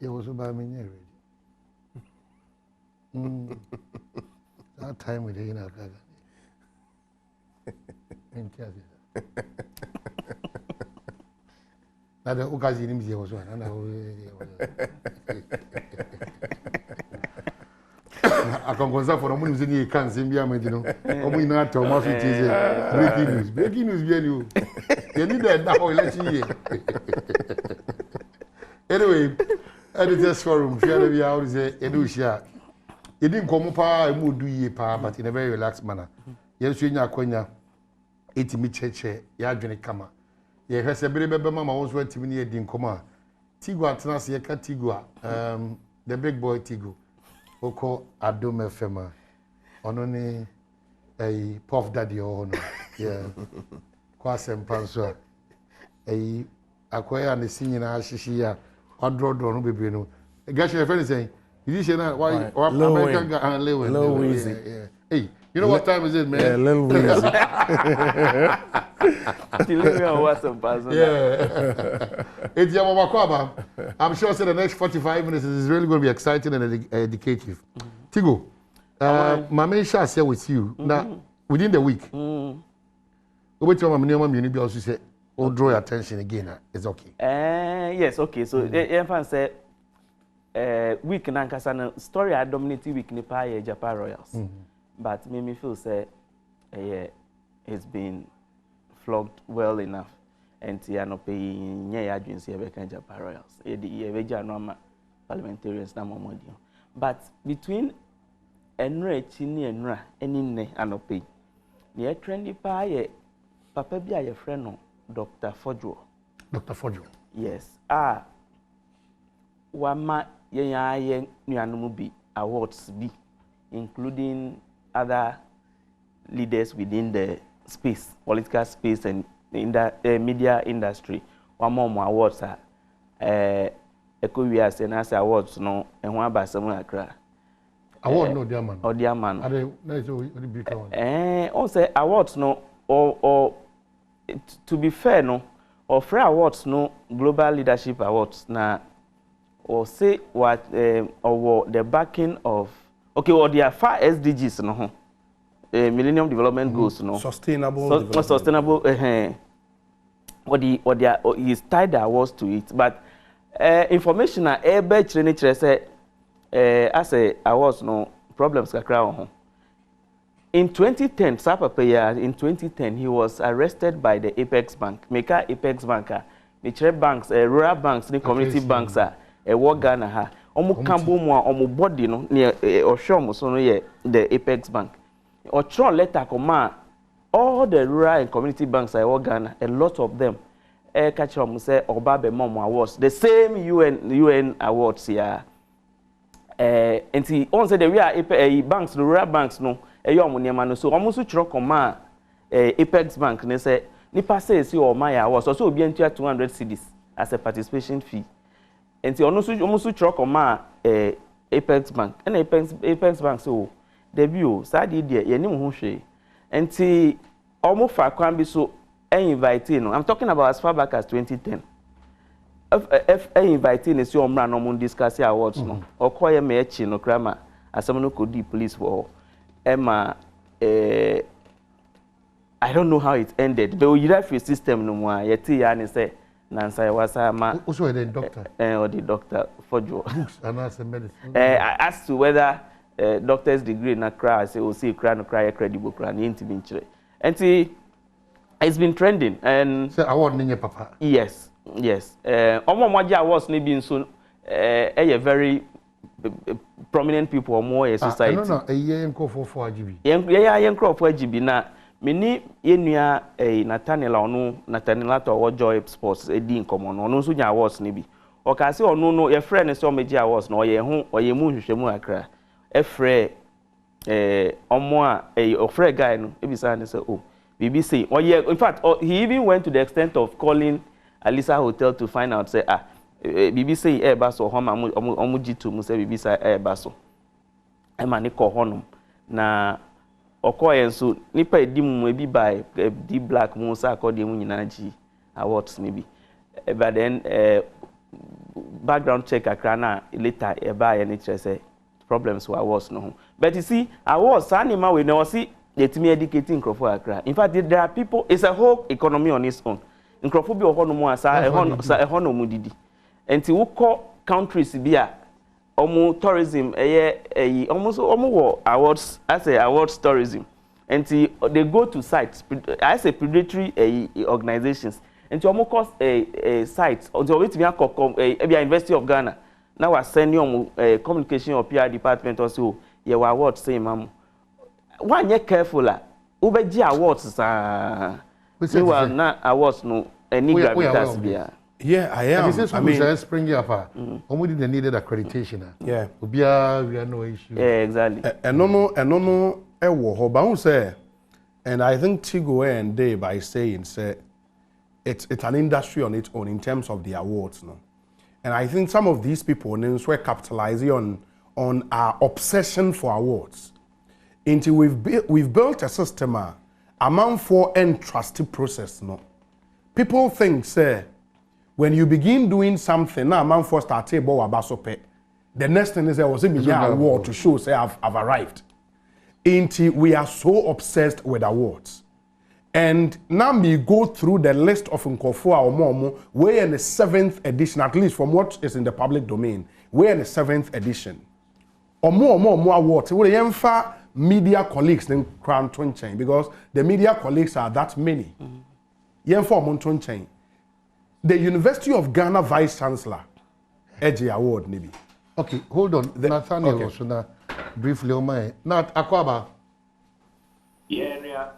You was about me ready. That time with the inner Saga. Now the occasion was one, and I can go for a woman who's in the cancer. You know, we not too much. It is breaking news. Breaking news, you need that now. Election. Anyway, editors forum. Share the hour is a Educia. You didn't come up. I would do ye pa, but in a very relaxed manner. Yes, you know, Quenya. 80 micheche. Ya drink kama. Ye has a baby mama was went to me near Dinkoma. Tigua Tanasi Tigua. The big boy Tigo. Oko Adom FM. Only a puff daddy or no. Yeah. Kwasem Panswa. A acquire and the senior Ashishia. Odro don't be no. Guys, your friend is saying, you say that why American guy and Low easy. Hey, you know what time is it, man? Yeah, little easy. It's Yamakwaba. I'm sure the next 45 minutes is really going to be exciting and educative. Tigo, my main shall share with you now within the week. Over to my minimum, you also say, "Oh, draw your attention again." It's okay. Yes, okay. So, everyone said, week nankasa story I dominated week nipa Japan Royals, but made me feel say, it's been flogged well enough, and I no pay nye agency Japan Royals. The parliamentarians na momodio. But between Enra Chini Enra eni anope, near trendy pa papa bi a friend no Dr. Fodjo. Dr. Fodjo. Yes. Wama yen nuanumu bi awards bi, including other leaders within the space, political space and in the media industry. One more awards Eko Senasa awards no and one by some Accra. Award no dear man. Or dear man. Are they big one? Also awards no or to be fair no or free awards no global leadership awards na or say what or the backing of okay or their 5 SDGs no Millennium Development Goals no sustainable or he's tied the awards to it, but information na say as a awards no problems kakra in 2010 in 2010 he was arrested by the Apex Bank Meka Apex Banker the banks rural banks the community banks war Ghana ha omo kambo mu omo body no near Oshom so no ye the Apex Bank or tron letter command all the rural and community banks war Ghana, a lot of them catch them say Obabe Mom awards the same UN awards here. And he on said the real banks, the rural banks no no so almost chro command Apex Bank they say nipa says you or my awards also be into 200 cedis as a participation fee. And he almost chro command Apex Bank and Apex Bank so debut sad idea ye nim ho hwe. And he almost fa kwan bi so inviting no I'm talking about as far back as 2010. If inviting is your man no discuss awards no or call me echi no krama asem no could the police for Emma I don't know how it ended but you have your system no more yeti ya ni say nansa was ma also the doctor or the doctor Fodjo books and as a medicine as to whether doctor's degree na cry say o see cry no cry credible cry ni ntimi nchire enti it's been trending and say award ni papa yes Omomoja awards ni bi nso very prominent people or more society. No, a year and for GB. Yen crop for GB na mini yenua Nathaniel to Joy Sports din common no so nya awards ni bi. O ka se ono no your friend is so meji awards no ye ho o ye mu hwehwemu akra. E frɛ omo a o frɛ guy no e bi say ne say oh BBC in fact he even went to the extent of calling Alisa Hotel to find out say BBC baso homa omu G2 mu say BBC baso e ma ne ko honum na okoye nso nipa edi mu e bi by di black mu say akodi mu nyina ji awards ni bi but then background check akrana later e buy any say problems were was no. But you see, I was animal we know see let me educating Crawford Accra. In fact, there are people, it's a whole economy on its own. In Crawford be no more sa a hono mudidi. And to call countries be a tourism almost awards as a awards tourism. And they go to sites as a predatory organizations. And to almost cost a sites until we be University of Ghana. Now I send you communication or PR department also your awards same mamu. One year careful la ubeji awards we will not awards no any gravitas bia. Yeah, I am. I mean, spring up. Only they needed accreditation. Yeah. We have no issue. Yeah, exactly. And no, say, and I think Tigo and Day by saying say it's an industry on its own in terms of the awards, no. And I think some of these people were capitalizing on our obsession for awards. Until we've built a system, amount for entrusted process, no. People think, say, when you begin doing something, now amount for start table abasope. The next thing is there was a award to show, say, I've arrived. Until we are so obsessed with awards. And now we go through the list of Nkofo or Momo, we're in the 7th edition, at least from what is in the public domain. We're in the 7th edition. Or more awards. We're media colleagues in Crown Twin Chain because the media colleagues are that many. Chain. The University of Ghana Vice Chancellor, Edgy Award, maybe. Okay, hold on. Nathaniel okay. Also now, briefly on my. Nat Akwaba. Yeah.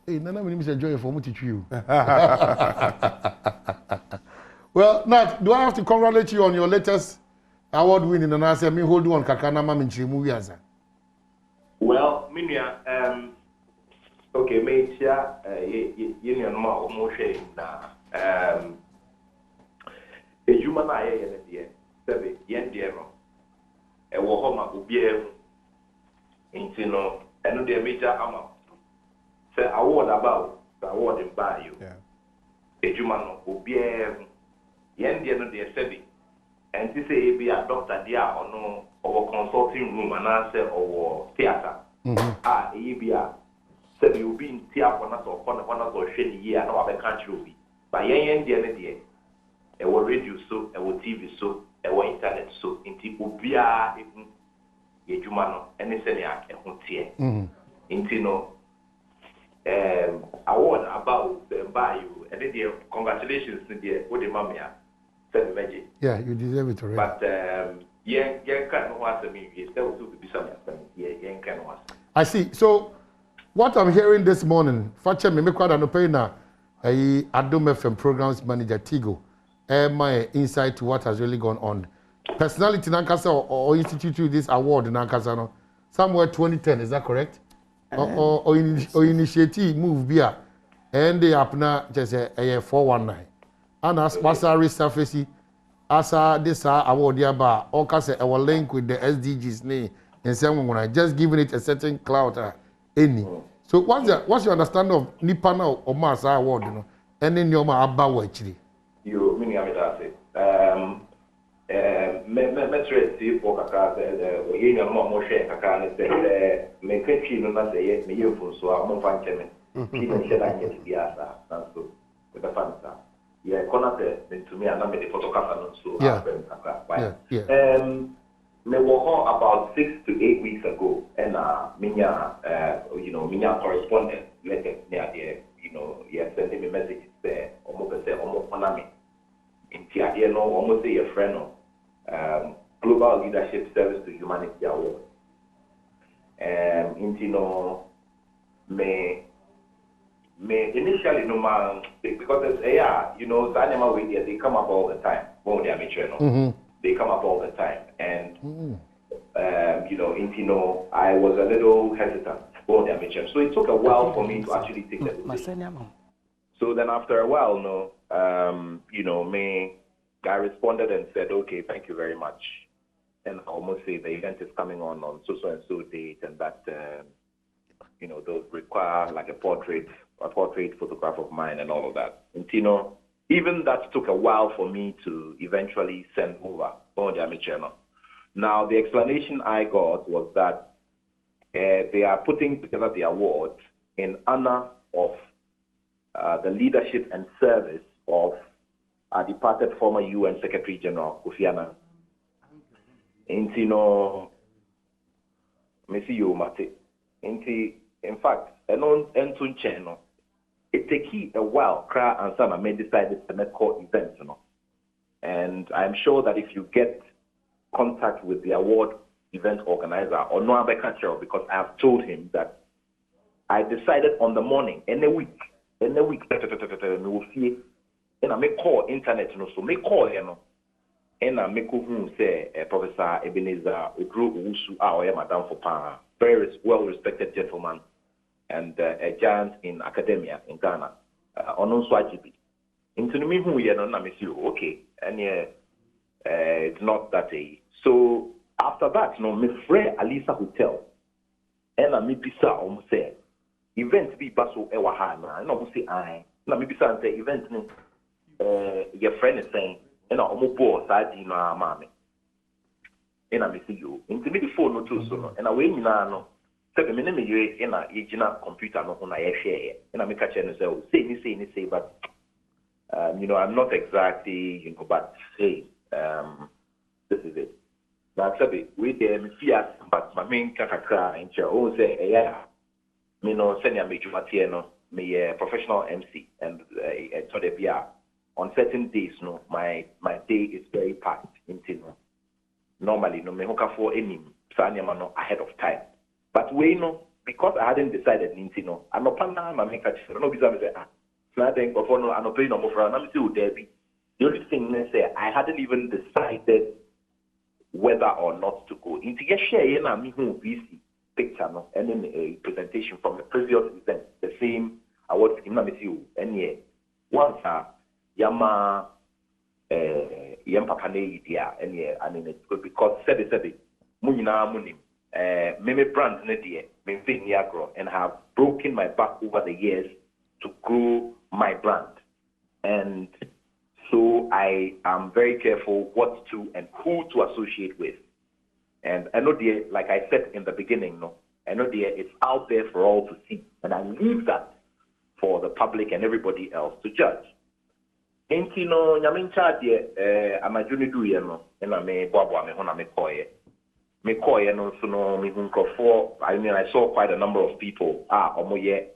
Hey, Nana, we need to enjoy for me to you. Well, Nat, do I have to congratulate you on your latest award winning? And I say, me hold on, Kakana Maminchi movie as a. Well, Minya, okay, mate, yeah, you know, more na, a human eye, and yen dear, a wohoma will be able, intino, and the major amount. Say, award about the award in by you. A human will be able, yen dear, no dear, Sebi, and to say, be a doctor, dear, or no. Our consulting room and answer our theater. EBA said you'll be in theater or corner or shady year, no other country will be. But yen dear, our radio so, our TV so, our internet so, into Ubia, a Jumano, and a Seniac, and Huntier. Into no award about the bayou, and then congratulations to the Odimamia, said Veggie. Yeah, you deserve it already. But, I see. So, what I'm hearing this morning, Facha me quite an opinion. Adom FM programs manager Tigo, my insight to what has really gone on. Personality Nankasa or institute this award in Nankasa, somewhere 2010, is that correct? Or initiative move beer, and they up now just a 419. And as Wasari surface. Asa this award yaba all case our link with the SDGs ne and someone when I just giving it a certain clout any. So what's your understanding of Nipana or Masa award, you know? And then your abawa actually. You meaning I say metre for kaka the yin more share kaka the make no na say me you so am fan cheme. Even share that yet biasa so with the fansa. Yeah, to me, and I made the photographer so me were about 6 to 8 weeks ago, and minya correspondent letter near there, sending me messages there, almost on me. In Tia, almost say a friend of Global Leadership Service to Humanity Award. Me initially no man because it's animal way they come up all the time. When they are mature, they come up all the time, and I was a little hesitant when they are mature. So it took a while for me to actually take the decision. So then after a while, I responded and said, okay, thank you very much, and I almost say the event is coming on so and so date, and that they'll require like a portrait photograph of mine and all of that. And even that took a while for me to eventually send over on the channel. Now, the explanation I got was that they are putting together the award in honor of the leadership and service of our departed former UN Secretary General Kofi Annan. Intino, Messi Yomate. In fact, Entun Channel. It takes a while, Kra and Sana may decided to make core events, And I'm sure that if you get contact with the award event organizer or no other country, because I have told him that I decided on the morning, in a week, and I make call internet, so make call, and I make who say Professor Ebenezer Udru Usu, Madame Fopa, very well-respected gentleman, and a giant in academia in Ghana, on Swajibi. Into me who you know, okay, and it's not that a. So after that, me friend Alisa Hotel, and I me bisa say event be baso ewahana, and I say I, na me bisa say event ni, your friend is saying, and I bo side you know mama, and I see you. Into me the phone no too so, and I wait no. So me name you in a original computer no na share, and I make a channel say, but you know, I'm not exactly, you know, but hey, this is it. Now, sabi, we there, me fear, but my main kakakra in chair, oh, say, yeah, me no, send ya me jumatieno, me professional MC, and so they be on certain days, no, my day is very packed into no. Normally, no, me hoka for any, sanya no ahead of time. But we know, because I hadn't decided, no, I'm not planning, my make a channel, no, because I say, nothing before no, I'm not paying no more for I'm still there. The only thing I say, I hadn't even decided whether or not to go. Into your share, and I'm who VC picture, no, and then a presentation from the previous event, the same award scheme, with you, and yeah, once Yama, Yampapane, yeah, and yeah, I mean, it's good because said, Munina Munim, Meme brand, Nadia, Meme Niagara, and have broken my back over the years to grow my brand. And so I am very careful what to and who to associate with. And I know like I said in the beginning, no, I know it's out there for all to see. And I leave that for the public and everybody else to judge. Entino nyamincha amajuni do no na me Badwam me hona me koye. Me koye no so no me hunko I mean I saw quite a number of people omoye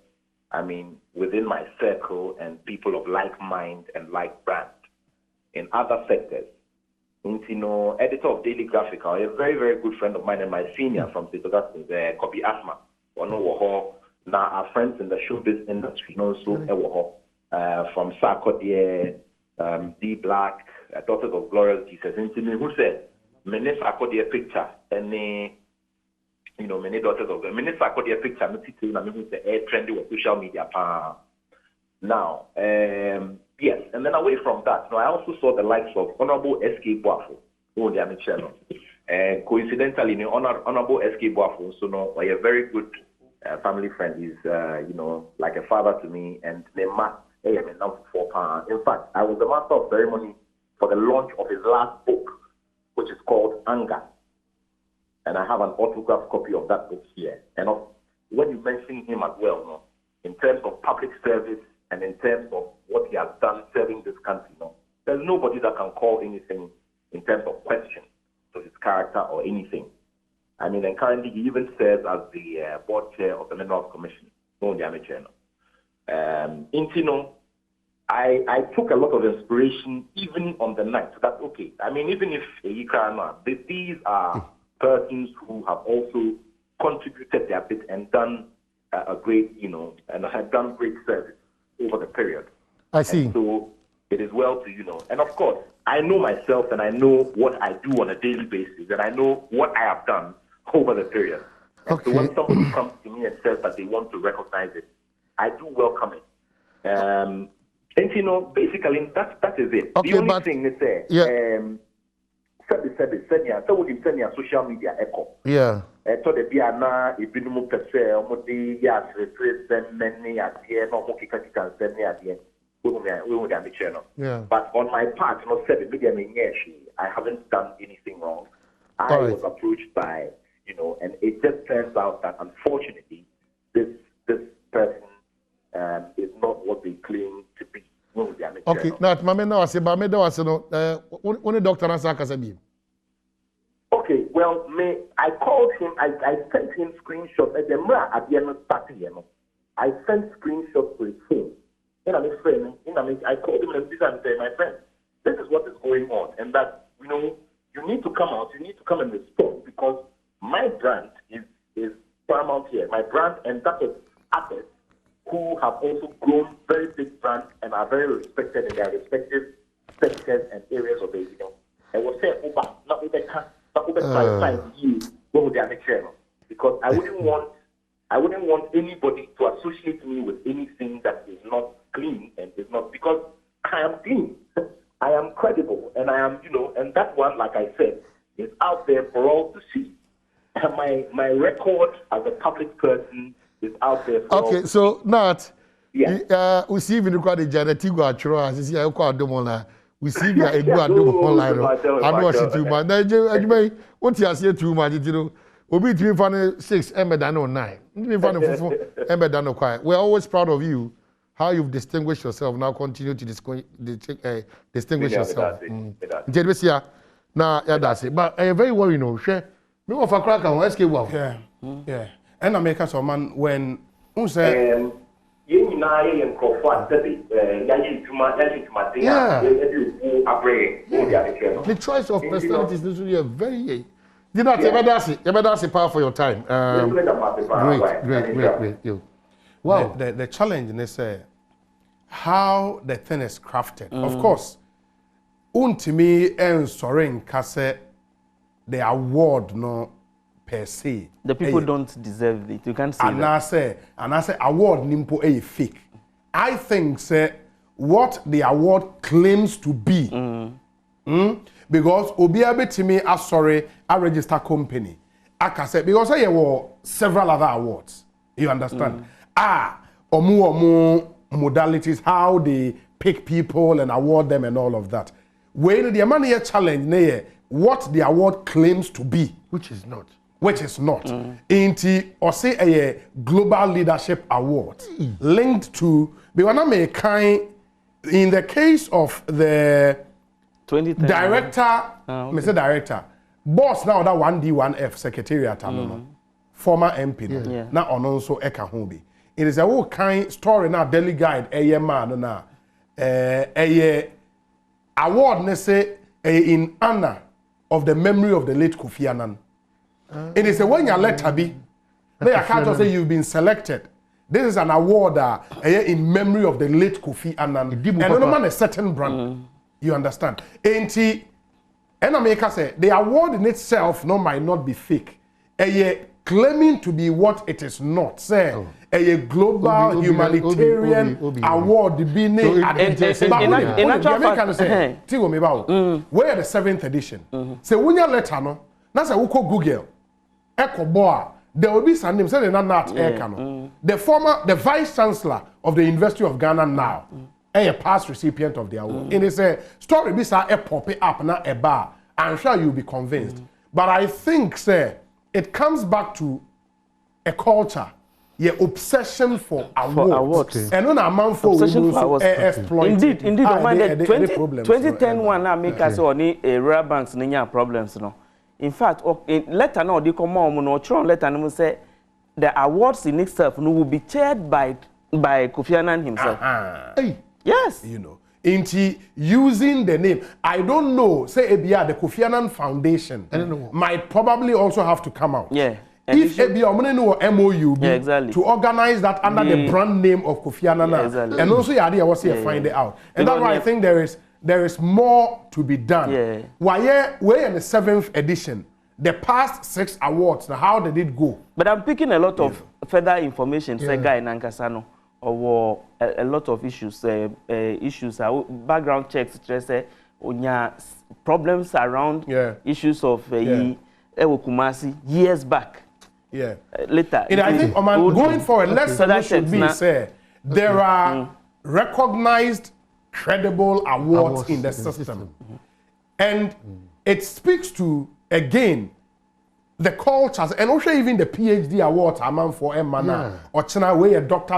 I mean, within my circle and people of like mind and like brand in other sectors. You editor of Daily Graphic, a very, very good friend of mine and my senior from St. Augustine, Kobe Asma. Now, our friends in the showbiz industry, from Saga, D Black, Daughters of Glorious Jesus, who said, many Saga picture, and you know, many daughters of the minister got their picture, I'm the trendy with social media. Now, yes, and then away from that, I also saw the likes of Honorable S.K. Boafo, who they are channel. Coincidentally, Honorable S.K. Boafo, so no, a very good family friend. He's, you know, like a father to me, and in fact, I was the master of ceremony for the launch of his last book, which is called Anger. And I have an autographed copy of that book here. And when you mention him as well, no, in terms of public service and in terms of what he has done serving this country, no, there's nobody that can call anything in terms of question to his character or anything. I mean, and currently he even serves as the board chair of the Minerals Commission. I took a lot of inspiration even on the night. So that's okay. I mean, even if these are persons who have also contributed their bit and done a great, you know, and have done great service over the period. I see. And so it is well to, you know, and of course, I know myself and I know what I do on a daily basis and I know what I have done over the period. And so when somebody comes to me and says that they want to recognize it, I do welcome it. And, you know, basically, that is it. Okay, the only thing is there. Yeah. Send social media echo. Yeah. So the Biana, if you know, Modi, yes, many at the end, no Mokika can send me at the end. we would have channel. Yeah. But on my part, you know, said the media I haven't done anything wrong. I was approached by, you know, and it just turns out that unfortunately, this person is not what they claim to be. Okay, now mama now say ba me da wase no only doctor na Saga sabi. Okay, well, I called him, I sent him screenshots at the mra at the end of party, you know. I sent screenshots to his phone. And I called him and said, my friend, this is what is going on, and that, you know, you need to come out, you need to come and respond, because my brand is paramount here. My brand, and that of others who have also grown very big brands and are very respected in their respective sectors and areas of the, you know. And we'll say, not with you, because I wouldn't want anybody to associate me with anything that is not clean and is not, because I am clean, I am credible, and I am, you know, and that one, like I said, is out there for all to see. And my record as a public person is out there for all. Okay, so Nat, yeah, we see even the genetic atro as is here kwa Adom na we see you a good Adom online. I know what too much. Na what you say too much, you know. Obi to fan 6 embedan on 9. Me fan embedan on quiet. We're always proud of you. How you've distinguished yourself, now continue to distinguish yourself. Now, yeah, that's it. But I'm very worried, you know. Me of a crack on SK wow. Yeah, yeah. And I make us a man when who said, you know, and Crawford said, the choice of personalities is really a very. Did not ever that's a power for your time. Great. Wow. The challenge is how the thing is crafted. Of course, untimi and soaring kase the award no per se. The people don't deserve it. You can't say and that. And I say award nimpo a fake. I think say what the award claims to be. Because obiabe timi asori a register company. Aka say because there were several other awards. You understand? Omu modalities, how they pick people and award them and all of that. When the money challenge, what the award claims to be, which is not. Inti or say a global leadership award linked to in the case of the director, Mr. Director, boss now that 1D1F secretariat, former MP, now on also Eka Hobi. It is a whole kind story now, daily guide, man na award ne say in honor of the memory of the late Kofi Annan. It is a when your letter be, they can't just say you've been selected. This is an award in memory of the late Kofi Annan. And no man a certain brand. You understand? And America say the award in itself might not be fake. Claiming to be what it is not. Say a global humanitarian award being where the 7th edition. Say when you letter no, that's a Google. Echo Boa, there will be some names. Say not the vice chancellor of the University of Ghana now, a past recipient of the award. And it's a story. This a pop up na a bar. I'm sure you'll be convinced. But I think, say, it comes back to a culture, obsession for awards. And on a month for exploit. Indeed. The 2010 one now make us only a rare banks problems. No. In fact, letter no they come on no tron letter no say the awards in itself will be chaired by Kofi Annan himself. Yes. You know. Into using the name, I don't know. Say Ebia, the Kofi Annan Foundation might probably also have to come out. Yeah. If Ebia, I'm gonna know MOU exactly. to organize that under the brand name of Kofi Annan, exactly. and also idea was here find it out. And that's why I think there is more to be done. Yeah. Why we're in the 7th edition? The past 6 awards. Now, how did it go? But I'm picking a lot of further information. Saga in Nankasano. Or a lot of issues, background checks, problems around issues of Kumasi years back. Yeah. Later. And I think, going forward, let's should be say there are recognized credible awards in the system. And it speaks to, again, the cultures, and also even the PhD awards, a man for Emana, or China, way a doctor,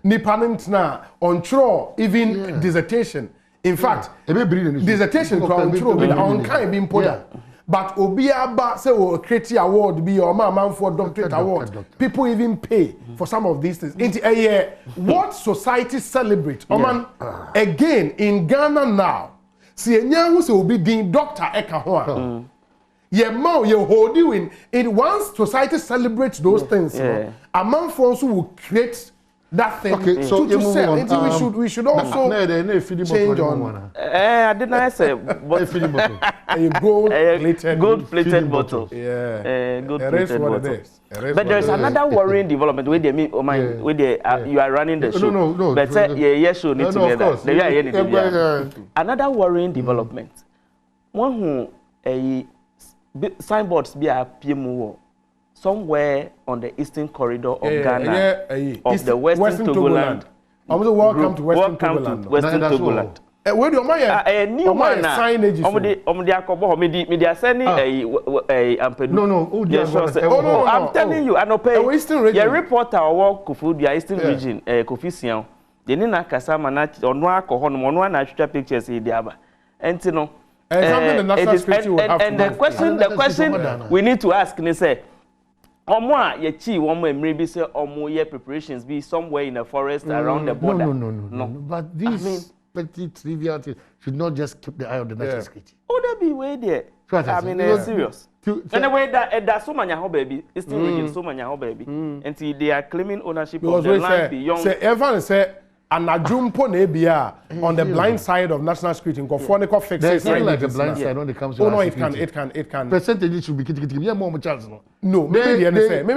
Nipanintna, on Tro, even dissertation. In fact, dissertation on kind being put. But Obiaba say will create award be or man for doctorate award. People even pay for some of these things. Into a year, what society celebrate? Man, again in Ghana now, see a young who will be the doctor Ekahoa. Yeah, mo you hold you in it. Once society celebrates those things, a man for also will create that thing. Okay, so to sell. We should also change on. I didn't say a gold-plated bottle. Yeah, gold-plated bottle. But there's another worrying development where they you are running the show. No. But show need together. Another worrying development. One who signboards be a PMO. Somewhere on the eastern corridor of Ghana, of the Western Togoland. Welcome to Western Togoland. Western Togoland. Where do you a new one signage? No. I'm telling you, I know pay. Your reporter or Kufu, the Eastern region, Kofi Sian. The Nina Kasama or Noa Kohon, one natural pictures in the Aba. And you know, and the question we need to ask is say. Omwa ye chi one maybe say omo ye preparations be somewhere in the forest around the border. No. But these petty trivial things should not just keep the eye on the national security. Oh, that be way there. I mean, serious. Anyway, that so many how baby, it's still region so many how baby, until they are claiming ownership of the land beyond. Say everyone say. And a jumpo nebia on the blind side of national security. There's nothing like a blind side when it comes to it can. Percentage should be more chance. No, maybe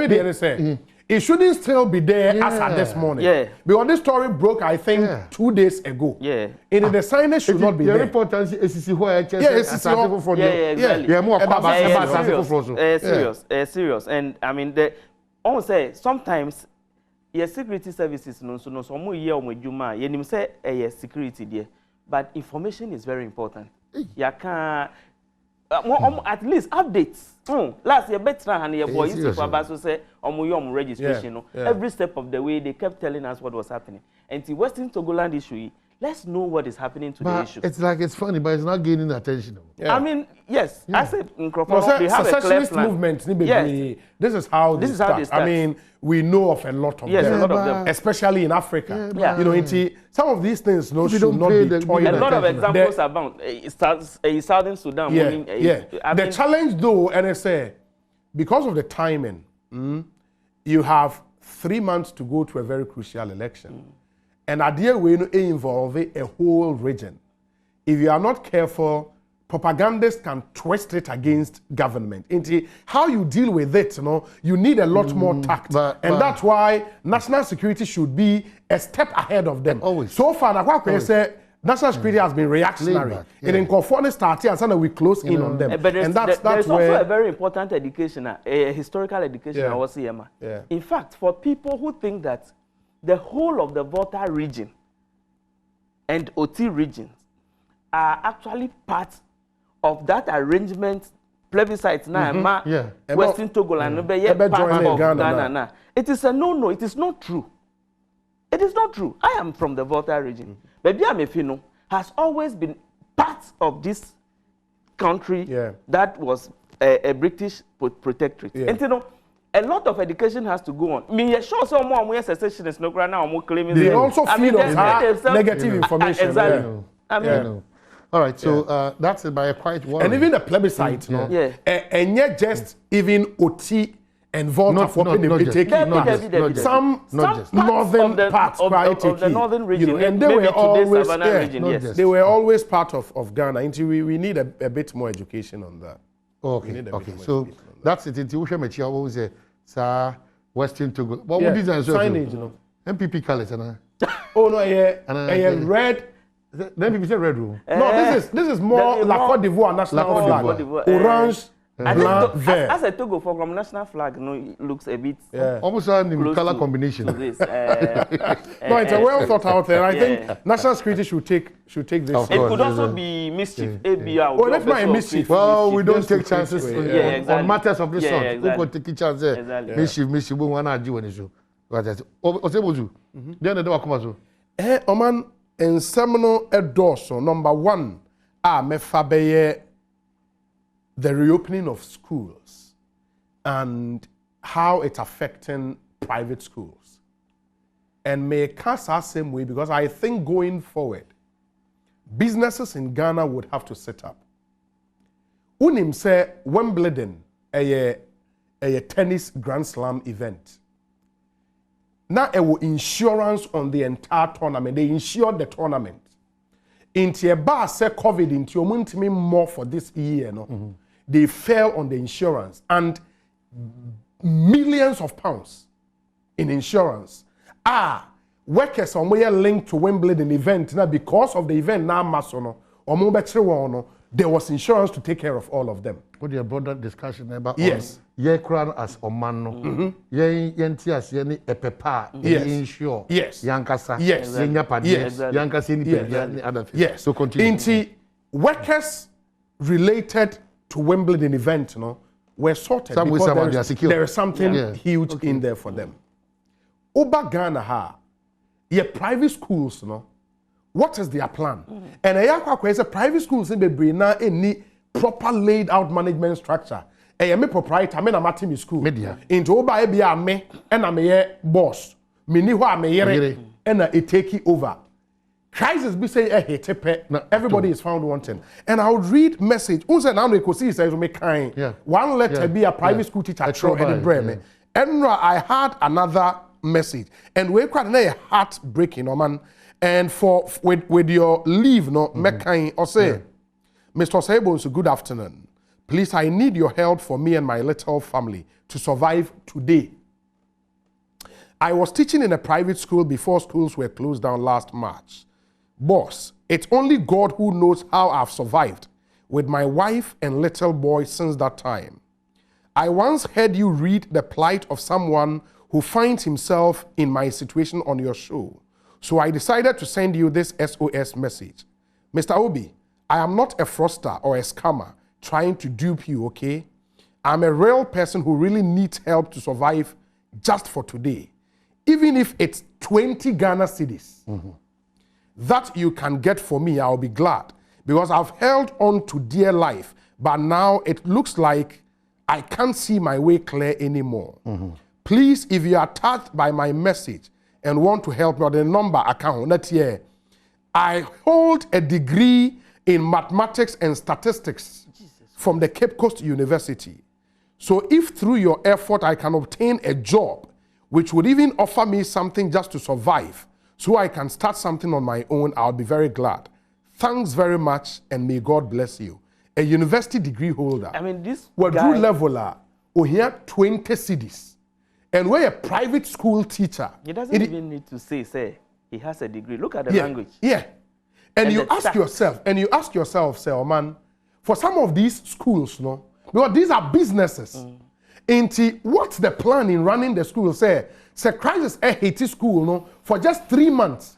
the other say. It shouldn't still be there as at this morning. Yeah. Because this story broke, I think, 2 days ago. Yeah. And the signage should not be there. The importance is serious. And I mean, I would say sometimes. Yes, security services no some year or juma yenim say security there, but information is very important. Ya can at least updates. Last year better and your boy used to about say registration. Every step of the way they kept telling us what was happening. And the Western Togoland issue, let's know what is happening to the issue. It's like it's funny, but it's not gaining attention. Yeah. I mean, yes, I said they have a clear plan. Movement, yes. This is how they start. I mean, we know of a lot of them. A lot of them, especially in Africa. You know, some of these things should not be toyed. A lot of examples about Southern Sudan. The challenge, though, NSA, because of the timing, you have 3 months to go to a very crucial election. And idea we involve a whole region. If you are not careful, propagandists can twist it against government. How you deal with it, you need a lot more tact. That's why national security should be a step ahead of them. Always. So far, national security has been reactionary. And in conformity starting, and we close in on them. But and there's where also a very important education, a historical education. I was here. In fact, for people who think that the whole of the Volta region and OT regions are actually part of that arrangement plebiscite now. Western Togoland part of Ghana. It is a no. It is not true. It is not true. I am from the Volta region. Baby Amefino has always been part of this country that was a British protectorate. And a lot of education has to go on. I mean, sure, some more secessionists no now more claiming they also feed us negative information. Exactly. I mean, all right, so that's by a quite one. And even the plebiscite, and yet just even OT and Volta for taking some northern parts of the northern region, and they were always part of Ghana. We need a bit more education on that. Okay, so that's it. Until we make sure we say, Western Togo. What would design signage? MPP colors, Oh no, red. Then people say red room. No, this is more La Côte d'Ivoire national flag. Orange, I think there. as a Togo from national flag, no, it looks a bit almost a close color to combination. this. No, it's a well thought out there. I think national security should take this. Of It course, could also be mischief. ABR. Oh, that's my mischief. Well, we don't Just take to chances create on, way, yeah. exactly. on matters of this Yeah, sort. exactly. Who can take chance there? Exactly. Mischief, we want to do any so. What I say? Osebozu. Then the door come so. Oman in seminal endorso number 1 mefabeye the reopening of schools and how it's affecting private schools. And may cast us same way because I think going forward, businesses in Ghana would have to set up. Unim say Wimbledon a tennis Grand Slam event. Now a insurance on the entire tournament. They insured the tournament. Into a bar say COVID into me more for this year. No? They fell on the insurance and millions of pounds in insurance. Workers on where linked to Wimbledon event now because of the event now masono or there was insurance to take care of all of them. What your broader discussion about? Yes. Ye crown as Omano. Ye yentias yeni epepa. Yes. Insure. Yes. Yankasa. Yes. Yanyapadi. Yes. Yankasa ni Yes. other things. Yes. So continue. Into workers related to Wimbledon event, were sorted Some way, because somehow they are secure. there is something Yeah. huge in there for them. Oba Ghana your private schools, what is their plan? And I say private schools in the now any proper laid out management structure. I am a proprietor, I mean I'm at school. Media. Into Oba Ebia me and I'm a boss. Me ni wa me yere and I take it over. Crisis be say everybody is found wanting. And I would read message. Unse now we could see says me kind. Yeah. One letter be a private school teacher throw in the brain. And I had another message. And we quite a heartbreaking, man. And with your leave, me kind or say, Mr. Sabons, good afternoon. Please, I need your help for me and my little family to survive today. I was teaching in a private school before schools were closed down last March. Boss, it's only God who knows how I've survived with my wife and little boy since that time. I once heard you read the plight of someone who finds himself in my situation on your show. So I decided to send you this SOS message. Mr. Obi, I am not a fraudster or a scammer trying to dupe you, okay? I'm a real person who really needs help to survive just for today. Even if it's 20 Ghana cedis that you can get for me, I'll be glad. Because I've held on to dear life, but now it looks like I can't see my way clear anymore. Please, if you are touched by my message and want to help me on the number account, not here. I hold a degree in mathematics and statistics from the Cape Coast University. So if through your effort I can obtain a job, which would even offer me something just to survive, so I can start something on my own, I'll be very glad. Thanks very much, and may God bless you. A university degree holder. I mean, this Well, guy... Drew Leveler, who here 20 cities. And we're a private school teacher. He doesn't even need to say he has a degree. Look at the language. Yeah. And you ask fact. yourself, say, oh man, for some of these schools, because these are businesses. What's the plan in running the school? Say crisis Haiti school, for just 3 months.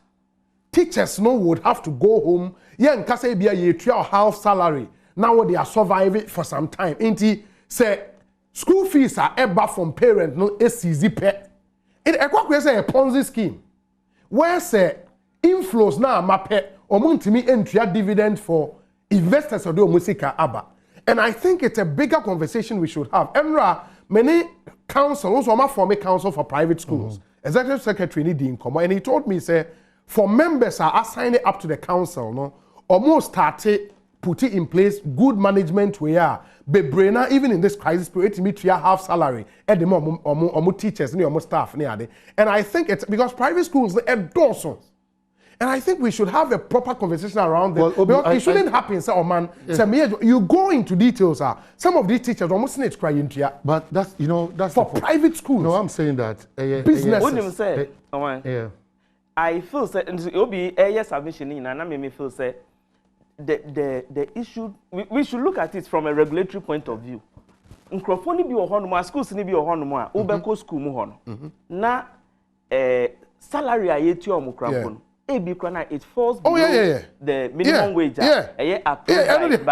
Teachers would have to go home. Yeah, and say be a half salary. Now they are surviving for some time. Say school fees are ever from parents, it's easy pay. It say a Ponzi scheme. Where say inflows now mape omuntimi entry dividend for investors or do musika aba. And I think it's a bigger conversation we should have. Emra, many councils, also former council for private schools, executive secretary need and he told me, say, for members are assigning up to the council, almost started putting in place good management where Bebrena, even in this crisis period, to meet half salary at the more teachers and more staff. And I think it's because private schools are dorsal. And I think we should have a proper conversation around this. Well, it shouldn't happen, say, oh man, you go into details. Some of these teachers almost need to cry into ya. But that's, that's for private schools. No, I'm saying that. Businesses. I feel that it will be a submission in, and I may feel say the issue, we should look at it from a regulatory point of view. nkrofo bi wo ho no schools ni bi wo ho no a ubeko school mu ho no na salary a yetu o mkrafo no ebi kra it falls below the minimum wage approved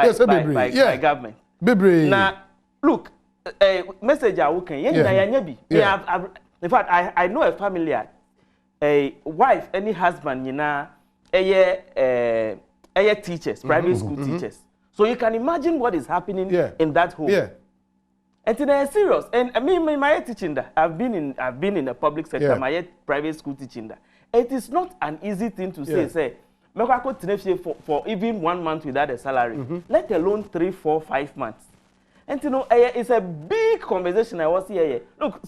by government na look message I can in fact I know a family a wife any husband teachers private school teachers so you can imagine what is happening in that home and today serious and I mean my teaching that I've been in the public sector my private school teaching that it is not an easy thing to say for even 1 month without a salary let alone 3, 4, 5 months. And you know, it's a big conversation I was here. Look,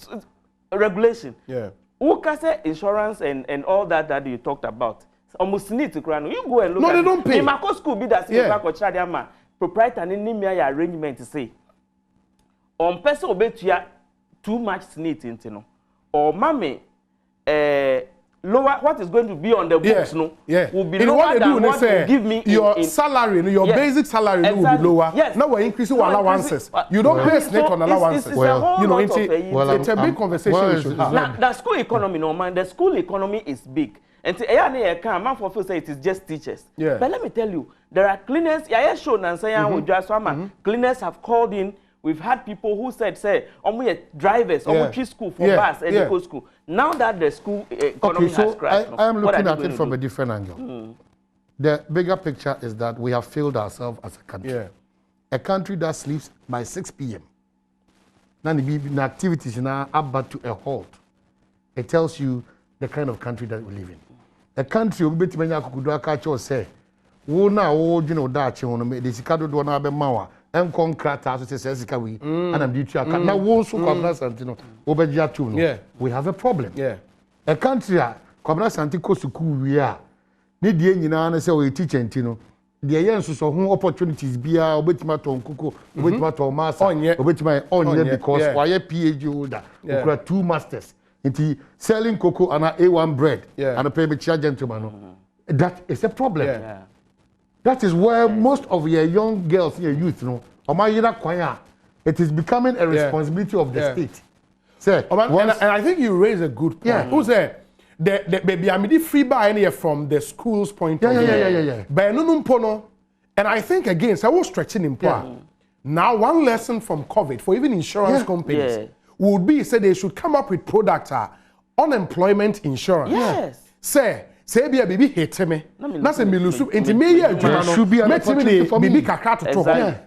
regulation. Who can say insurance and all that you talked about? Almost need to crown. You go and look. No, they don't pay. In Marco school, be that proprietary and arrangement to say. On person obey too much need into no. Or mommy, lower what is going to be on the books will be lower than what you give me your salary, your basic salary will be lower. Now we're increasing our allowances. You don't pay snake on allowances. It's a big conversation we should have. Now, the school economy, no man, the school economy is big. And man for say it is just teachers. But let me tell you, there are cleaners. Shown and say cleaners have called in. We've had people who said, say, drivers, school for bus, and go school. Now that the school economy has crashed, I am looking at it from a different angle. The bigger picture is that we have failed ourselves as a country. A country that sleeps by 6 p.m. Now the activities now are to a halt. It tells you the kind of country that we live in. A country who bet many could say, "Wo na wo you know that you want to make this kado do na be mawa." And contractor so say sika we and am duty account na won so kwabna santino obegya tu no we have a problem a country a kwabna santi ko school we a ne die nyina na say we teacher ntino de yen so ho opportunities bia obetima ton kuko obetima ton master obetima onye because why PhD holder okura 2 masters nti selling cocoa and A1 bread and a pay me gentleman no that is a problem. That is where most of your young girls, your youth, it is becoming a responsibility of the state. Say, and I think you raise a good point. Who said the baby I'm free by any from the school's point of view. But no, and I think again, so I was stretching in part. Now, one lesson from COVID for even insurance companies would be say they should come up with products unemployment insurance. Say be a baby hate me. Na say me lusu enti me ye adwuma no. Make me baby kakra to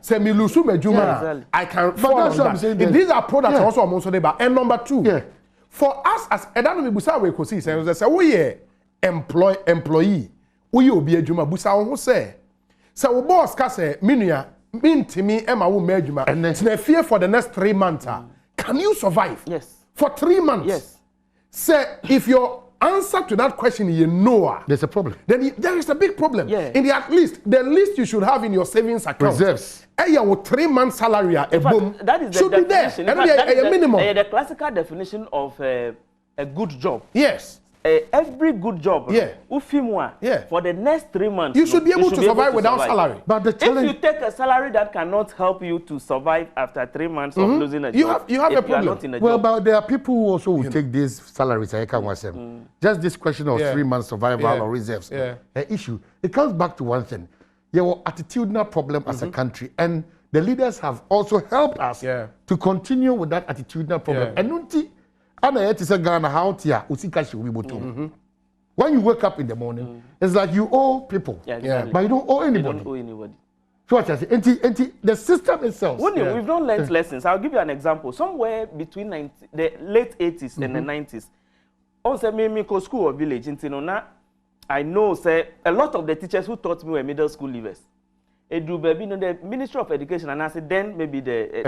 say me lusu me adwuma. I can fall on that. These are products also among so dey. And number 2, for us as edano me busa we kosi say we ye employee. We obi adwuma busa ho say wo boss ka say menua mintimi e ma wo me adwuma. Na fear for the next 3 months. Can you survive? Yes. For 3 months. Yes. Say if your answer to that question, there's a problem. Then there is a big problem. In the least you should have in your savings account. Reserves. With 3 months salary, that is the should be there. That is a minimum. The classical definition of a good job. Yes. Every good job. For the next 3 months, you should be able to survive without salary. But the challenge, if you take a salary that cannot help you to survive after 3 months of losing a job, you have a problem. Well, but there are people who also will take these salaries. I can't watch them. Just this question of 3 months survival or reserves. An issue. It comes back to one thing. Your attitudinal problem as a country, and the leaders have also helped us to continue with that attitudinal problem. And when you wake up in the morning, it's like you owe people, but you don't owe anybody. So what I say, the system itself. We've not learned lessons. I'll give you an example. Somewhere between the late 80s and the 90s, also me go school or village. I know say a lot of the teachers who taught me were middle school leavers. The Ministry of Education and I said then maybe the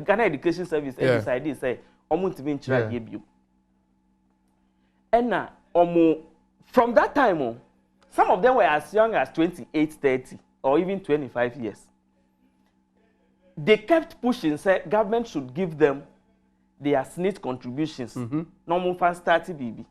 Ghana Education Service decided say and now from that time some of them were as young as 28, 30 or even 25 years. They kept pushing say government should give them their SNIT contributions. Normal fast 30 BB.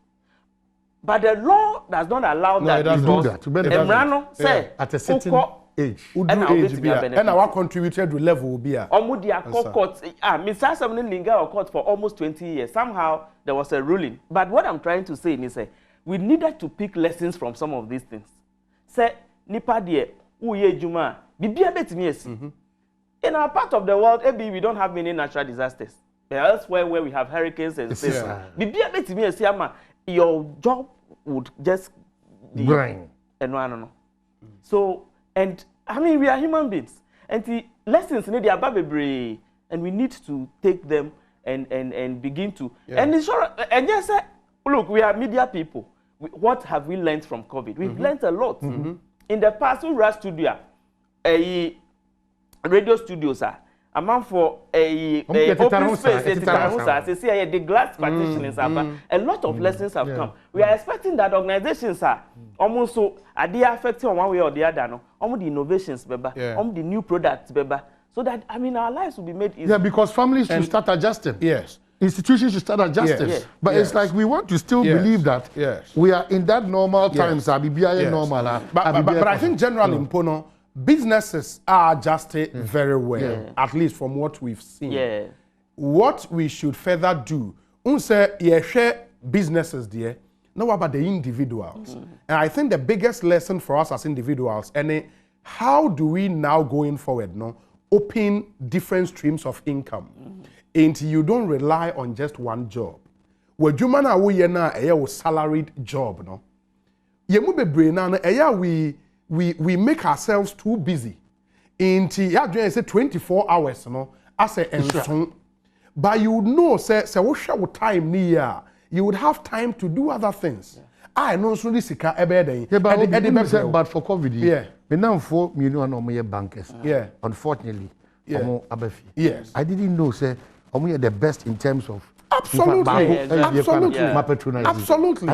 But the law does not allow that. It doesn't do that. Emrano say at a certain age. age be and our contributed to level will be a. Omudia court. Mr. Samson Linga or court for almost 20 years. Somehow there was a ruling. But what I'm trying to say is we needed to pick lessons from some of these things. Say nipa die uye juma bibia betimi esi. In our part of the world, maybe we don't have many natural disasters. Elsewhere where we have hurricanes and things. Bibia betimi esi ama your job would just grind. And no. So, and I mean, we are human beings. And the lessons need the baby, and we need to take them and begin to. And ensure, and yes, look, we are media people. What have we learned from COVID? We've learned a lot. In the past, we were studio, a radio studios are. A man for a open space, the glass partitions a lot of lessons have come. We are expecting that organizations are almost so are they affecting one way or the other, no? Almost the innovations, almost the new products, so that I mean our lives will be made easier. Yeah, because families should start adjusting. Yes. Institutions should start adjusting. But it's like we want to still believe that we are in that normal times. But I think generally in Pono, businesses are adjusted very well, at least from what we've seen. What we should further do, share businesses there, now about the individuals. And I think the biggest lesson for us as individuals, and how do we now going forward, open different streams of income until you don't rely on just one job. Where Jumana we na a salaried job, no? Yemu bebre na we make ourselves too busy. Inti ya dwen say 24 hours no as a enson. But you know say wo hwe wo time ni ya, you would have time to do other things. I know so this sika ebe den. But for COVID, me now 4 million no bankers. Unfortunately, yes. I didn't know say omo the best in terms of absolutely. I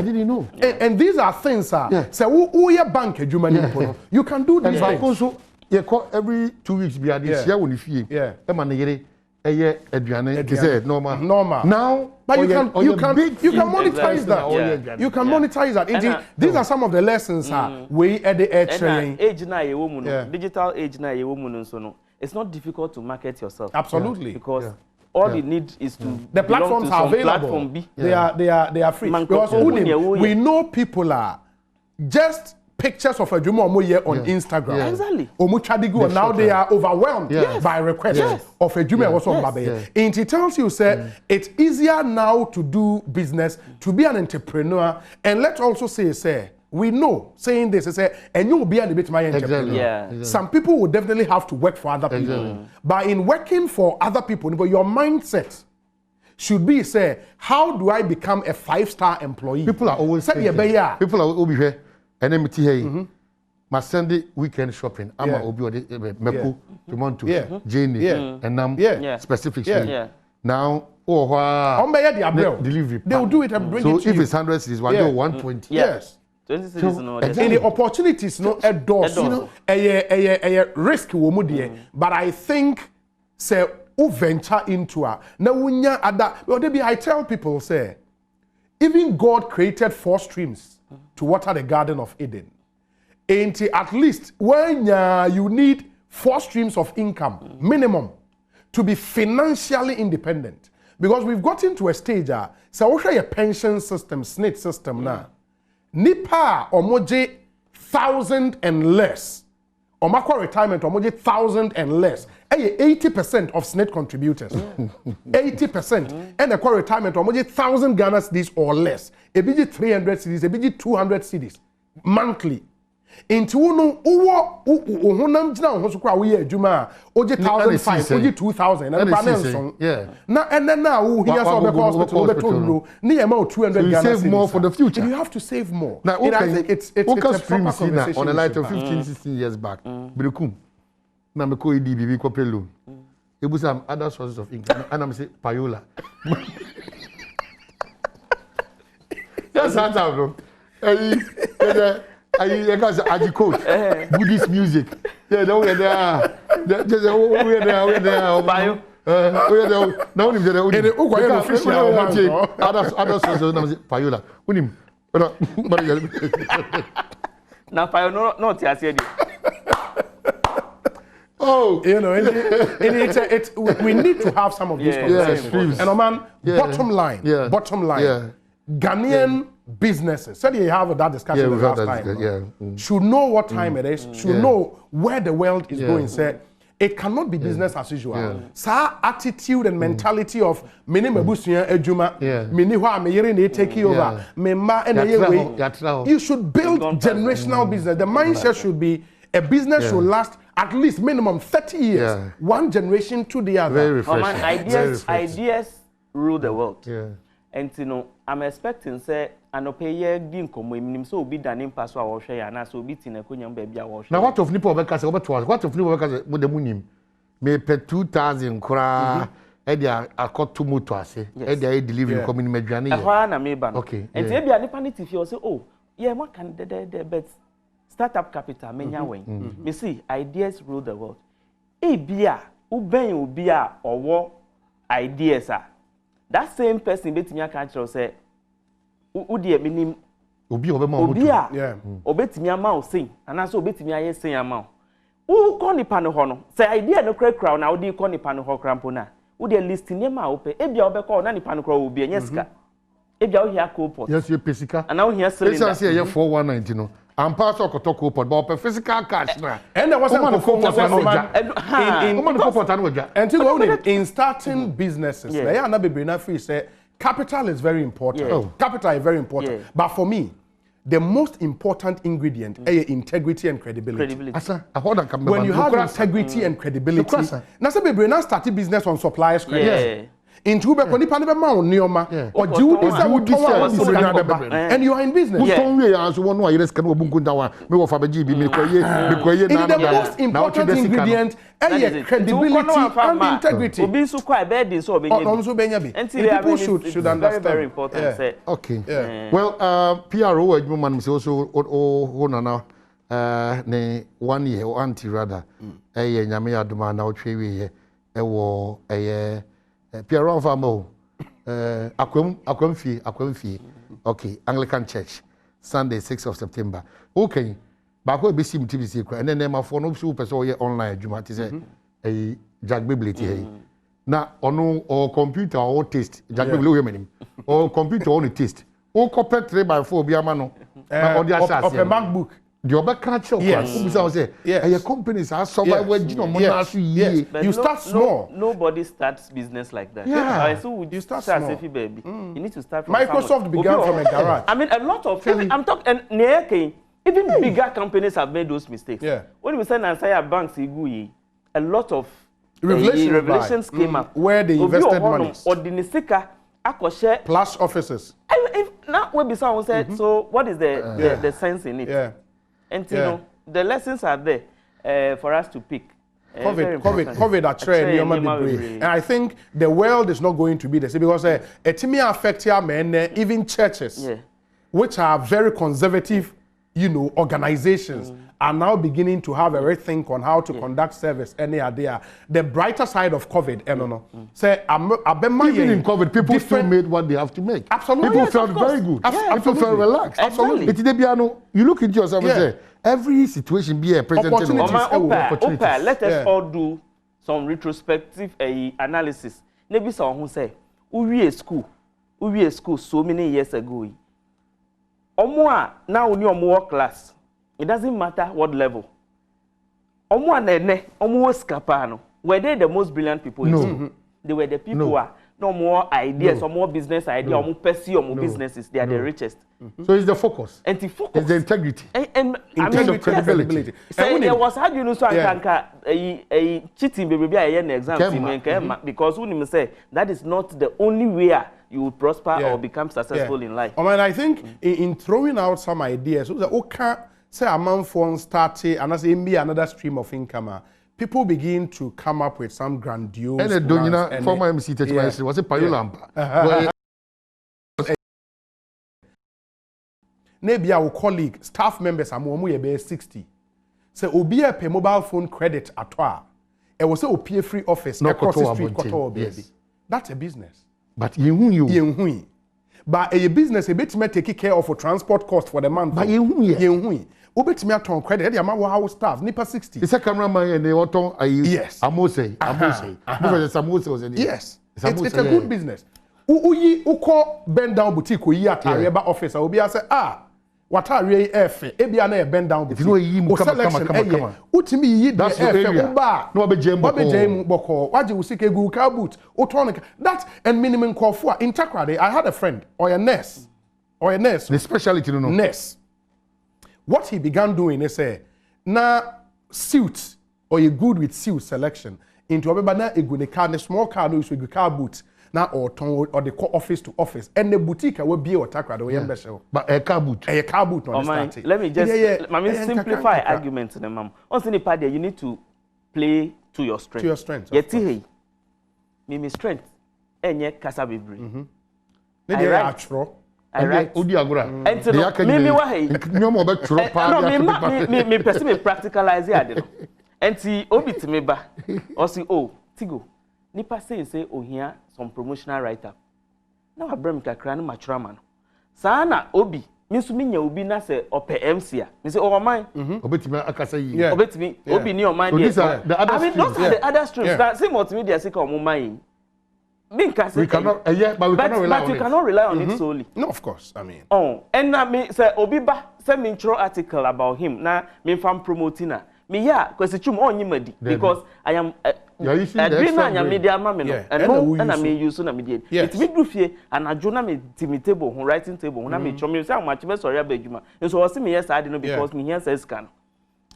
didn't know. And these are things, sir. So, who your bank, you can do these things. Also, you call every 2 weeks. Be this year when you feel. Normal. Now, but you can monetize that. You can monetize that. Indeed, these are some of the lessons, we at the edge training. Age na a woman, digital age na a woman, so no. It's not difficult to market yourself. Absolutely, because. All you need is to the platforms are available. They are free. Because we know people are just pictures of a Juma on Instagram. Exactly. Now they are overwhelmed by requests of a Juma on Babe. And it tells you, say, it's easier now to do business, to be an entrepreneur, and let's also say, we know saying this is and you will be a bit my entrepreneur. Exactly. Some people will definitely have to work for other people. But in working for other people, your mindset should be say, how do I become a 5-star employee? People are always people are over here and then hey, my Sunday weekend shopping. I'm a obi Meku, Toronto, Janie, and I'm specifically. Now, delivery. They will do it and bring it to you. So if it's 100 cities, 120. Yes. 20 cities no. And the opportunities no endorse, a risk but I think say who venture into a now unya ada I tell people say even God created 4 streams to water the Garden of Eden. And at least when you need 4 streams of income minimum to be financially independent, because we've gotten to a stage so we share a pension system, SNIT system now. Nipa omoje 1,000 and less. Omakwa retirement omoje 1,000 and less. 80% of SNET contributors. 80%. And the core retirement omoje 1,000 Ghana cedis or less. Ebiji 300 cedis, ebiji 200 cedis monthly. Into uno uhonam jina ho so kwa we adwuma oje 1,500 oje 2,000 and panel na and then now here so be hospital be told ni e ma 200 Ghana save more for the future. You have to save more. Now I think it's a proper conversation on a light of 15 16 years back. Brekum na me ko EDB ko pay loan. E bu some other sources of income and I'm say payola. That's how I know. I guys agicode Buddhist music. Yeah, no we there. Just we there. Bio. Now we there. And the official other sources na say payola. Unim. Na payo no ti ase di. Oh, you know, we need to have some of these conversations. And man, bottom line, Ghanaian businesses. Said you have that discussion the last time. Should know what time it is. Should know where the world is going. Say it cannot be business as usual. Sa attitude and mentality of mini mebusuya ejuma, mini wa me yere ne take over, me ma ene you should build generational business. The mindset should be a business should last at least minimum 30 years, one generation to the other. Very refreshing. Ideas rule the world. And you know, I'm expecting say anope din komo eminim so obi danim paso a wo hwe ya na so obi tin akonyam ba bia wo hwe. Now what of nipa obeka say obeto what of nipa obeka say mo dem nim me pe 2000 kura e dia akoto moto ase e dia delivery come ni madwane ye. Ehwa na me ba no. Okay. And e bia nipa ni tifi o say oh yeah mo can the bet startup capital menya wen. Me see ideas rule the world. E bia uben obi a owo ideas a that same person betimi aka kire say udi eminim obi obema moto obetimi ama o sen ana so obetimi aye sen ama o ko nipa no ho no say idea no kra na odi ko nipa no ho krampo na udi list ni ma ope ebia obekọ na nipa no kra obi enya sika ebia o hia co-pot yes you pesika ana o hia cylinder let's say ye 4190 no am pass okotọ co-pot but ope physical cash na and there was a co-pot in starting businesses na na bebre na free say capital is very important. Capital is very important. But for me, the most important ingredient is integrity and credibility. When you have integrity and credibility, now say baby, now start a business on suppliers credit. Into be koni pa ne be ma onioma or you and you are in business. In the most important ingredient is credibility and integrity. Obi so kwa be dey so and people should understand. Very important. Okay. Well, PRO adwuma say also o nana ne 1 year or anti rather nyame adoma na otwe we wo Pierre Famo, Akwamfi, okay, Anglican Church, Sunday, 6th of September. Okay, but we be sim TBC, and then my phone up super so online, you might say a Jack Biblity. Now, or computer or taste, Jack Biblity, or computer only taste, or corporate 3x4 Biamano, or the MacBook. The other culture, yes, companies are surviving. You start small. Nobody starts business like that. Yeah, so would you start small, baby? You need to start from Microsoft began from a garage. I mean, a lot of I'm talking, and even bigger companies have made those mistakes. Yeah. When we send Ansaya banks, a lot of revelations came up where they invested money. Or the Nisika, Akoshe plus offices. Now, when we said, so what is the sense in it? Yeah. And you know, the lessons are there for us to pick. COVID are trend, and I think the world is not going to be the same because it may affect your men, even churches, which are very conservative, you know, organizations are now beginning to have a rethink on how to conduct service. And they are there. The brighter side of COVID, say, even in COVID, people still made what they have to make. Absolutely, people felt very good. People felt relaxed. Absolutely. You look into yourself and say, every situation be a presentation opportunity. Let us all do some retrospective analysis. Maybe someone who say, we were school so many years ago. Now we are class. It doesn't matter what level. Were they the most brilliant people? No. They were the people who are no more ideas or more business ideas or more pursue or more businesses. They are the richest. So it's the focus. And the focus. It's the integrity. And integrity, credibility. So there was how you know so a cheating baby an exam because when say that is not the only way you will prosper or become successful in life. I mean, I think in throwing out some ideas, so okay, say a man phone started and as be another stream of income. People begin to come up with some grandiose. And the former MC was a Payolampa. Maybe our colleague, staff members are more 60. So obi a pay mobile phone credit at all. It was a pay free office across the street. Yes. That's a business. But you but a business a bit may take care of a transport cost for the month. But you Obetimi aton credit e ma house staff nipa 60. It's a cameraman and they oton Yes. Amose. Because Amose was in Yes. It's a good business. Uko bend down boutique yi atare ba office obi say watare efe ebia na e bend down boutique. If you know yi mu kama. Utimi yi de efe uba. No obejem boko. Waje usike gu car boot. Utonica. That and minimum call for in Takrade. I had a friend or a nurse. The specialty no. Nurse. What he began doing is na suit or you good with suit selection into a na a car, a small car no use car boot na or the office to office and the boutique will be or Takrade or yembe. But a car boot on the let me just simplify arguments the mom. Also in the you need to play to your strength. To your strength. Yeti me strength enye kasa bebre. I write. Odi agora. Me wa hey. Nyomo obetro pa. No, me person me practicalize ade no. Enti obi me ba. O si Tigo. Nipa say ohia some promotional write up. Na wa bram kakra na matura ma no. Saa na obi me so me nya obi na say ope MC a. Me say o man. Obetimi akasa yi. Obetimi obi ni o man there. So these are the other streams. Those are the other streams. That same multimedia say come man. We cannot rely on it. You cannot rely on it solely. No, of course. I mean. And now me say Obiba send me intro article about him. Now me fan promoting na. Me because it's on you because I am a media man and I may use na media. It me do fear and I journal me table, writing table. Na me chom me say much be sorry about juma. And so I see me yes I didn't because me here says scan.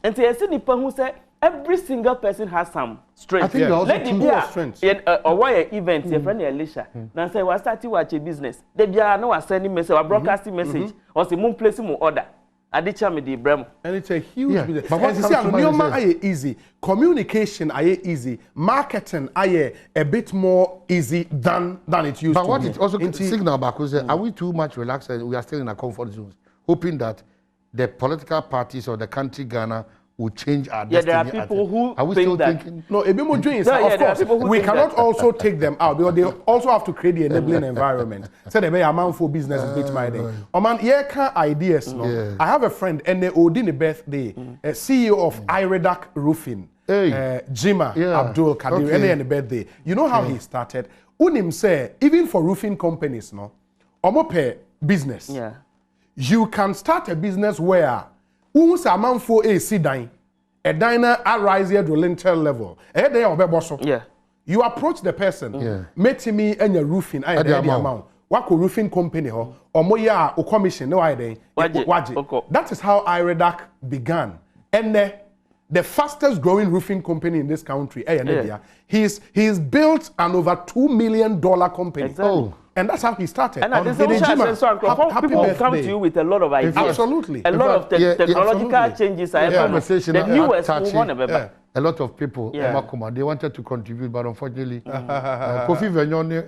And say see nipa who say every single person has some strength. I think they also two strengths. Or why event, your friend Elisha. Now say we starting watch a business. They be no sending message, or broadcasting message, or say moon place mo order. Adicha me the brem. And it's a huge business. But what you see, easy. Communication easy. Marketing a bit more easy than it used to be. But what it also signal back was are we too much relaxed and we are still in our comfort zones, hoping that the political parties or the country Ghana will change our destiny. There are people who are we think still that thinking? No, of course. We cannot also take them out because they also have to create the enabling environment. So they may amount for business is bit my day. Man, can ideas no. Yeah. I have a friend and they Odin birthday, CEO of Iredac Roofing, Jima Abdul Kadir, and the birthday. You know how he started? Unim say even for roofing companies, no, omo business. Yeah. You can start a business where Unsa amount for a sidine, a diner arise here to lintel level. Yeah. You approach the person, meet me and your roofing, I the amount. What roofing company or moya or commission, no idea. That is how Iredac began. And the fastest growing roofing company in this country, he's built an over $2 million company. Exactly. And that's how he started. And people come to you with a lot of ideas. Absolutely. A lot of technological changes. The newest one. A lot of people, they wanted to contribute, but unfortunately, Kofi Venyoni,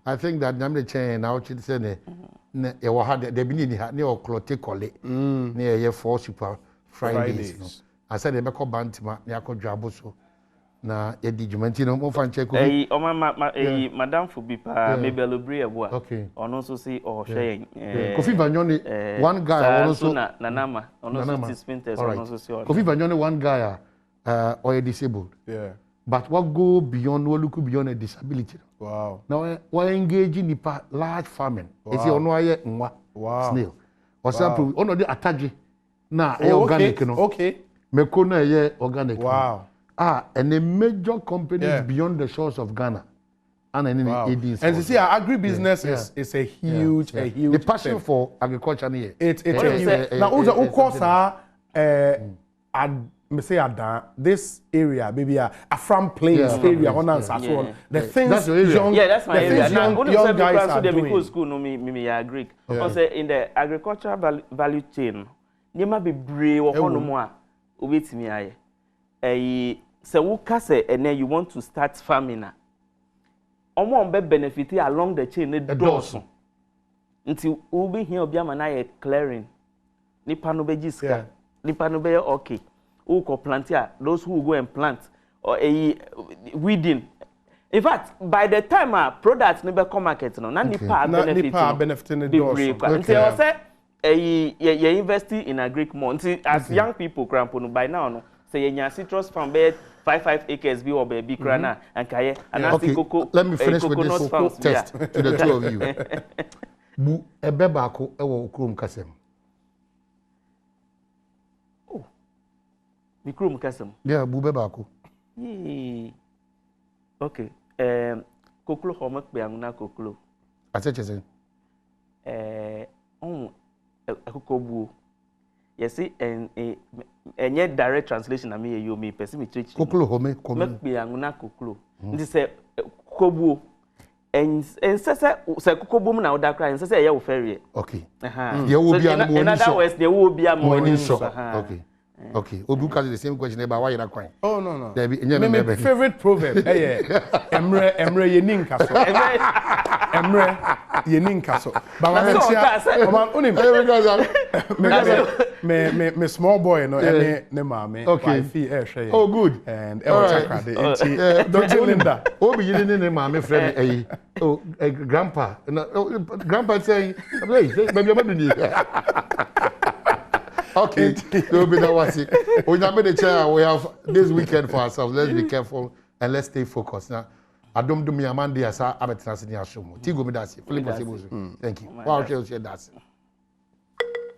I think that Namde Chen now should say, they been near Clote Colle, near your 4 Super Fridays. I said, they make a bantima, Yako Jaboso. Na edi jumentino mo fan check madam Fubipa maybe alobri eboa ono so say or share Kofi Vanyoni one guy also nanama ono so dispenters ono so say Kofi Vanyoni one guy or disabled but what go beyond what look beyond a disability. Wow. Now we engage in large farming. You see ono aye nwa snail or sample ono dey attach na organic no meko na aye organic. Wow. And a major companies beyond the shores of Ghana. And and you see, our agribusiness is a huge. The passion for agriculture here. It's a huge. Now, of course, this area, maybe a Afram Plains area, the things that's my area. Young guys are doing. Because school no me agree. Because in the agricultural value chain, you might be brave or no more. Ubetimi aye. Se wo kase and then you want to start farming na omo be benefit along the chain the doors until we be here obi ama na ye clearing nipa no be giska nipa no be okay who ko plant here those who go and plant or weeding. In fact, by the time our products never come market no na nipa benefit benefiting the doors until say you investing in a Greek month. As young people, by now, no, say you citrus farm bed 5 acres be or baby crana and kaye and okay. cocoa. Let me finish with this test to the two of you. Bu ebe baako ewo okrom kasem. Oh. Mi krom kasem. Yeah, bu ebe baako. Okay. Koklo homek be anguna koklo. Aseche Kokobu. Yes, and yet direct translation I mean you me person me church. Koklo home komi. Mek be anguna koklo. Ndi say kobu and say kokobu na oda cry and say ye wo ferry. Okay. Ye wo bia no in other words there will be a morning so. Okay. Okay. Obu ka the same question about why you na kwan. Oh no. There be my favorite proverb. Emre ye ninka so. Emre ye ninka so. But me small boy no any ne mama. Okay. Oh good. And don't you Linda? Obi you ne mama friend eh. Oh grandpa. Grandpa say, "Hey, baby you okay, so be that was it. We have this weekend for ourselves. Let's be careful and let's stay focused. Now, Adom do me amandi asa abetina sini ashomo. Tigo me dasi. Thank you. Wow, share that.